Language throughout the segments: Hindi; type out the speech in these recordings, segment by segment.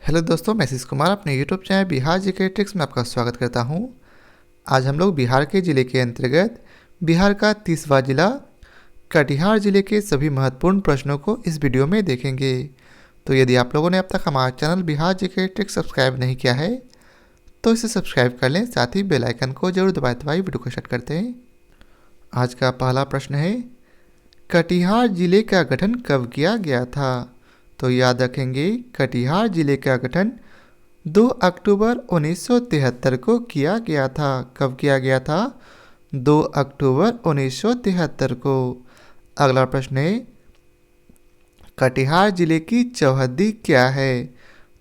हेलो दोस्तों, मैं आशीष कुमार अपने YouTube channel Bihar GK tricks में आपका स्वागत करता हूं। आज हम लोग बिहार के ज़िले के अंतर्गत बिहार का 30वां जिला कटिहार ज़िले के सभी महत्वपूर्ण प्रश्नों को इस वीडियो में देखेंगे। तो यदि आप लोगों ने अब तक हमारा channel Bihar GK tricks subscribe नहीं किया है तो इसे सब्सक्राइब कर लें, साथ ही बेल आइकन को जरूर दबाए वीडियो को स्टार्ट करते हैं। आज का पहला प्रश्न है, कटिहार जिले का गठन कब किया गया था? तो याद रखेंगे, कटिहार जिले का गठन 2 अक्टूबर 1973 को किया गया था। कब किया गया था? 2 अक्टूबर 1973 को। अगला प्रश्न है, कटिहार जिले की चौहद्दी क्या है?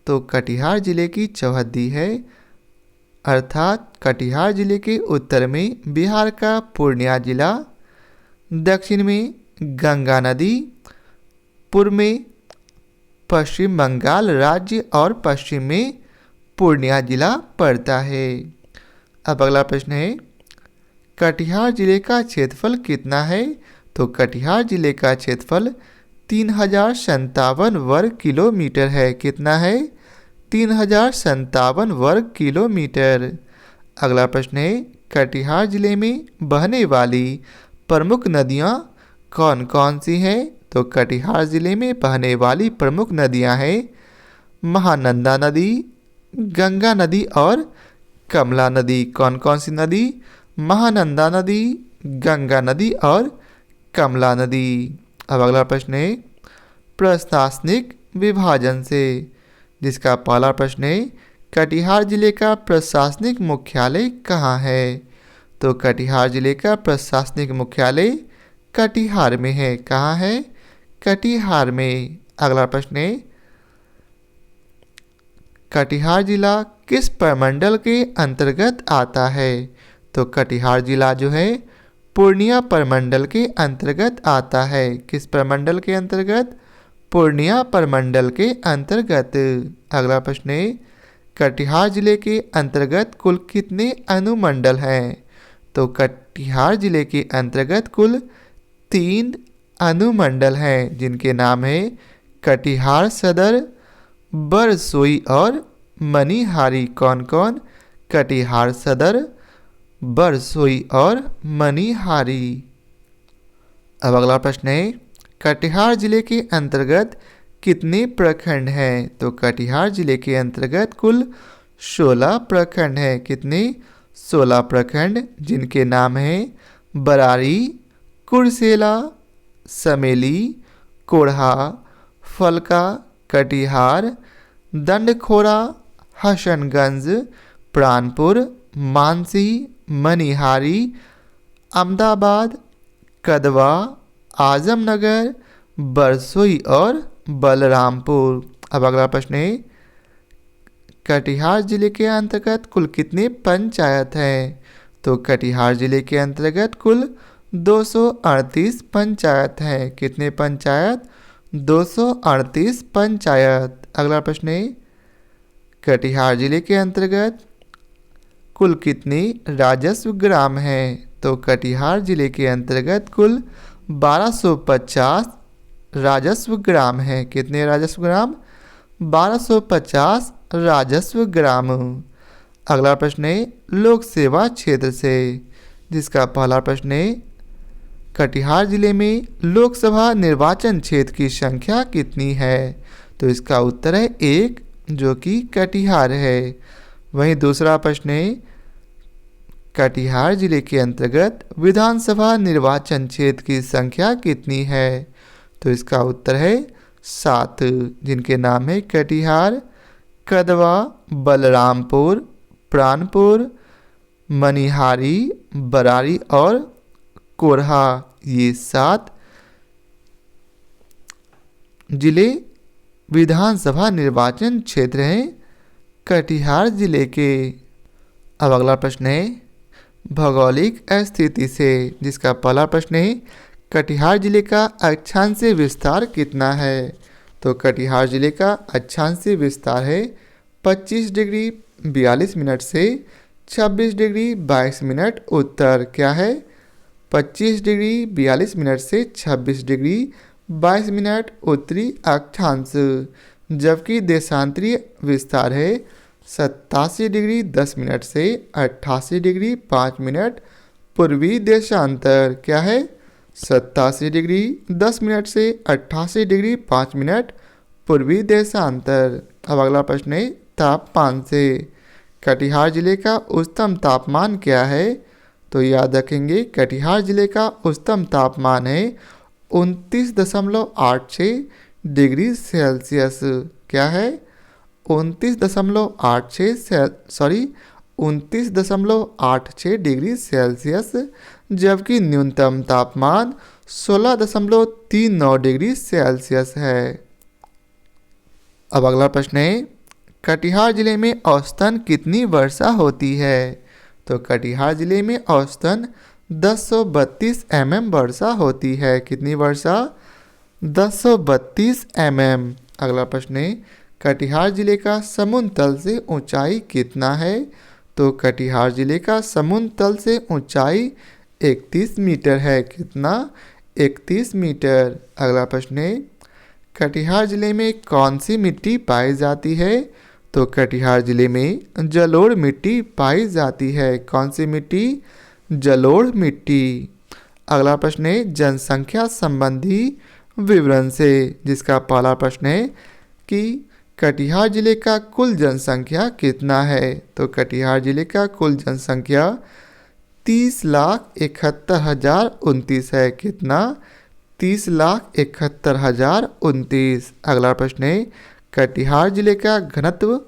तो कटिहार जिले की चौहद्दी है, अर्थात कटिहार जिले के उत्तर में बिहार का पूर्णिया जिला, दक्षिण में गंगा नदी, पूर्व में पश्चिम बंगाल राज्य और पश्चिम में पूर्णिया जिला पड़ता है। अब अगला प्रश्न है, कटिहार जिले का क्षेत्रफल कितना है? तो कटिहार जिले का क्षेत्रफल 3057 वर्ग किलोमीटर है। कितना है? 3057 वर्ग किलोमीटर। अगला प्रश्न है, कटिहार जिले में बहने वाली प्रमुख नदियाँ कौन कौन सी हैं? तो कटिहार जिले में बहने वाली प्रमुख नदियां हैं महानंदा नदी, गंगा नदी और कमला नदी। कौन कौन सी नदी? महानंदा नदी, गंगा नदी और कमला नदी। अब अगला प्रश्न है, प्रशासनिक विभाजन से, जिसका पहला प्रश्न है, कटिहार जिले का प्रशासनिक मुख्यालय कहाँ है? तो कटिहार जिले का प्रशासनिक मुख्यालय कटिहार में है। कहाँ है? कटिहार में। अगला प्रश्न है, कटिहार जिला किस प्रमंडल के अंतर्गत आता है? तो कटिहार जिला जो है पूर्णिया प्रमंडल के अंतर्गत आता है। किस प्रमंडल के अंतर्गत? पूर्णिया प्रमंडल के अंतर्गत। अगला प्रश्न है, कटिहार जिले के अंतर्गत कुल कितने अनुमंडल हैं? तो कटिहार जिले के अंतर्गत कुल 3 अनुमंडल हैं, जिनके नाम है कटिहार सदर, बरसोई और मनिहारी। कौन कौन? कटिहार सदर, बरसोई और मनिहारी। अब अगला प्रश्न है, कटिहार जिले के अंतर्गत कितने प्रखंड हैं? तो कटिहार जिले के अंतर्गत कुल 16 प्रखंड हैं। कितने? 16 प्रखंड, जिनके नाम हैं बरारी, कुर्सेला, समेली, कोढ़ा, फलका, कटिहार, दंडखोरा, हसनगंज, प्राणपुर, मानसी, मनिहारी, अहमदाबाद, कदवा, आजमनगर, बरसोई और बलरामपुर। अब अगला प्रश्न है, कटिहार जिले के अंतर्गत कुल कितने पंचायत हैं? तो कटिहार जिले के अंतर्गत कुल 238 पंचायत हैं। कितने पंचायत? 238 पंचायत। अगला प्रश्न है, कटिहार जिले के अंतर्गत कुल कितने राजस्व ग्राम हैं? तो कटिहार जिले के अंतर्गत कुल 1250 राजस्व ग्राम हैं। कितने राजस्व ग्राम? 1250 राजस्व ग्राम। अगला प्रश्न है, लोक सेवा क्षेत्र से, जिसका पहला प्रश्न है, कटिहार जिले में लोकसभा निर्वाचन क्षेत्र की संख्या कितनी है? तो इसका उत्तर है 1, जो कि कटिहार है। वहीं दूसरा प्रश्न है, कटिहार जिले के अंतर्गत विधानसभा निर्वाचन क्षेत्र की संख्या कितनी है? तो इसका उत्तर है 7, जिनके नाम है कटिहार, कदवा, बलरामपुर, प्राणपुर, मनिहारी, बरारी और कोढ़ा। ये 7 जिले विधानसभा निर्वाचन क्षेत्र हैं कटिहार जिले के। अब अगला प्रश्न है, भौगोलिक स्थिति से, जिसका पहला प्रश्न है, कटिहार जिले का अक्षांशीय विस्तार कितना है? तो कटिहार जिले का अक्षांशीय विस्तार है 25 डिग्री 42 मिनट से 26 डिग्री 22 मिनट उत्तर। क्या है? 25 डिग्री 42 मिनट से 26 डिग्री 22 मिनट उत्तरी अक्षांश। जबकि देशांतरीय विस्तार है 87 डिग्री 10 मिनट से 88 डिग्री 5 मिनट। पूर्वी देशांतर क्या है? 87 डिग्री 10 मिनट से 88 डिग्री 5 मिनट पूर्वी देशांतर। अब अगला प्रश्न है तापमान से। कटिहार जिले का उच्चतम तापमान क्या है? तो याद रखेंगे कटिहार जिले का उच्चतम तापमान है 29.86 डिग्री सेल्सियस। क्या है? 29.86 डिग्री सेल्सियस। जबकि न्यूनतम तापमान 16.39 डिग्री सेल्सियस है। अब अगला प्रश्न है कटिहार जिले में औसतन कितनी वर्षा होती है? तो कटिहार जिले में औसतन 1032 mm वर्षा होती है। कितनी वर्षा? 1032 mm। अगला प्रश्न है कटिहार जिले का समुद्र तल से ऊंचाई कितना है? तो कटिहार जिले का समुद्र तल से ऊंचाई 31 मीटर है। कितना? 31 मीटर। अगला प्रश्न है कटिहार जिले में कौन सी मिट्टी पाई जाती है? तो कटिहार जिले में जलोढ़ मिट्टी पाई जाती है। कौन सी मिट्टी? जलोढ़ मिट्टी। अगला प्रश्न है जनसंख्या संबंधी विवरण से, जिसका पहला प्रश्न है कि कटिहार जिले का कुल जनसंख्या कितना है? तो कटिहार जिले का कुल जनसंख्या 30,71,029 है। कितना? 30,71,029। अगला प्रश्न है कटिहार जिले का घनत्व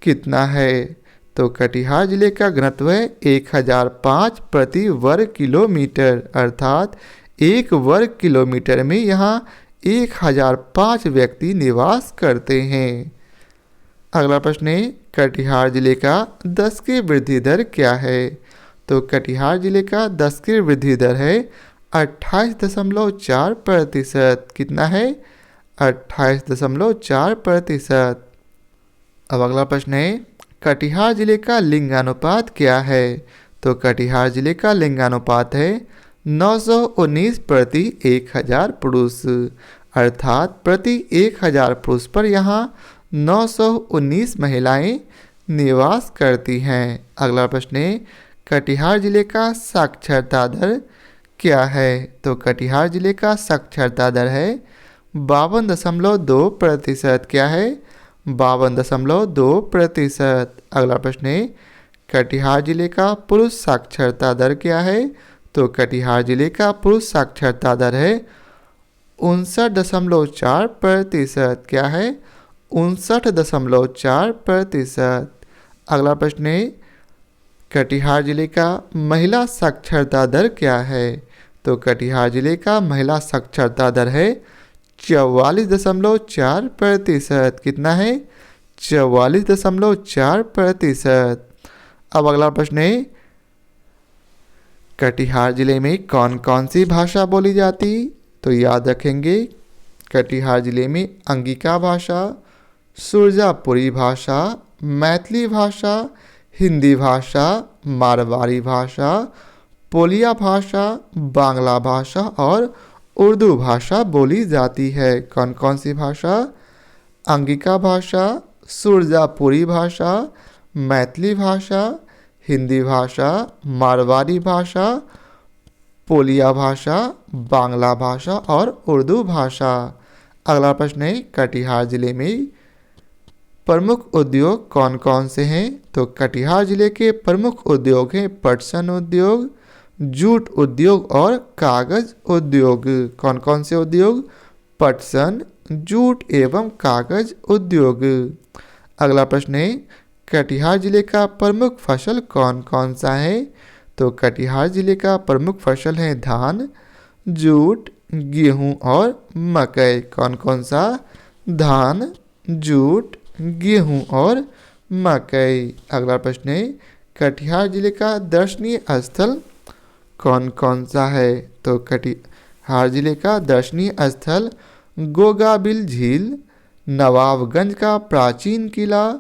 कितना है? तो कटिहार जिले का घनत्व है 1005 प्रति वर्ग किलोमीटर, अर्थात 1 वर्ग किलोमीटर में यहाँ 1005 व्यक्ति निवास करते हैं। अगला प्रश्न है कटिहार जिले का दशकीय वृद्धि दर क्या है? तो कटिहार जिले का दशकीय वृद्धि दर है 28.4%। कितना है? 28.4%। अब अगला प्रश्न है कटिहार जिले का लिंगानुपात क्या है? तो कटिहार जिले का लिंगानुपात है 919 प्रति 1000 पुरुष, अर्थात प्रति 1000 पुरुष पर यहाँ 919 महिलाएं निवास करती हैं। अगला प्रश्न है कटिहार जिले का साक्षरता दर क्या है? तो कटिहार जिले का साक्षरता दर है 52.2%। क्या है? 52.2%। अगला प्रश्न है कटिहार जिले का पुरुष साक्षरता दर क्या है? तो कटिहार जिले का पुरुष साक्षरता दर है 59.4%। क्या है? 59.4%। अगला प्रश्न है कटिहार जिले का महिला साक्षरता दर क्या है? तो कटिहार जिले का महिला साक्षरता दर है 44.4%। कितना है? 44.4%। अब अगला प्रश्न है कटिहार जिले में कौन कौन सी भाषा बोली जाती? तो याद रखेंगे कटिहार जिले में अंगिका भाषा, सुरजापुरी भाषा, मैथिली भाषा, हिंदी भाषा, मारवाड़ी भाषा, पोलिया भाषा, बांग्ला भाषा और उर्दू भाषा बोली जाती है। कौन कौन सी भाषा? अंगिका भाषा, सुरजापुरी भाषा, मैथिली भाषा, हिंदी भाषा, मारवाड़ी भाषा, पोलिया भाषा, बांग्ला भाषा और उर्दू भाषा। अगला प्रश्न है कटिहार जिले में प्रमुख उद्योग कौन कौन से हैं? तो कटिहार जिले के प्रमुख उद्योग हैं पटसन उद्योग, जूट उद्योग और कागज उद्योग। कौन कौन से उद्योग? पटसन, जूट एवं कागज उद्योग। अगला प्रश्न है कटिहार जिले का प्रमुख फसल कौन कौन सा है? तो कटिहार जिले का प्रमुख फसल है धान, जूट, गेहूं और मकई। कौन कौन सा? धान, जूट, गेहूं और मकई। अगला प्रश्न है कटिहार जिले का दर्शनीय स्थल कौन कौन सा है? तो कटिहार जिले का दर्शनीय स्थल गोगाबिल झील, नवाबगंज का प्राचीन किला,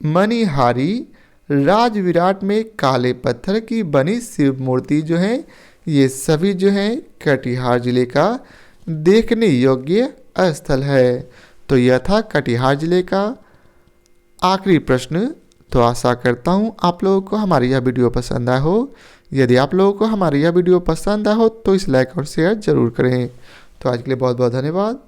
मणिहारी, राजविराट में काले पत्थर की बनी शिव मूर्ति जो है, ये सभी जो है कटिहार जिले का देखने योग्य स्थल है। तो यह था कटिहार जिले का आखिरी प्रश्न। तो आशा करता हूँ आप लोगों को हमारी यह वीडियो पसंद आया हो। यदि आप लोगों को हमारी यह वीडियो पसंद आया हो तो इस लाइक और शेयर जरूर करें। तो आज के लिए बहुत बहुत धन्यवाद।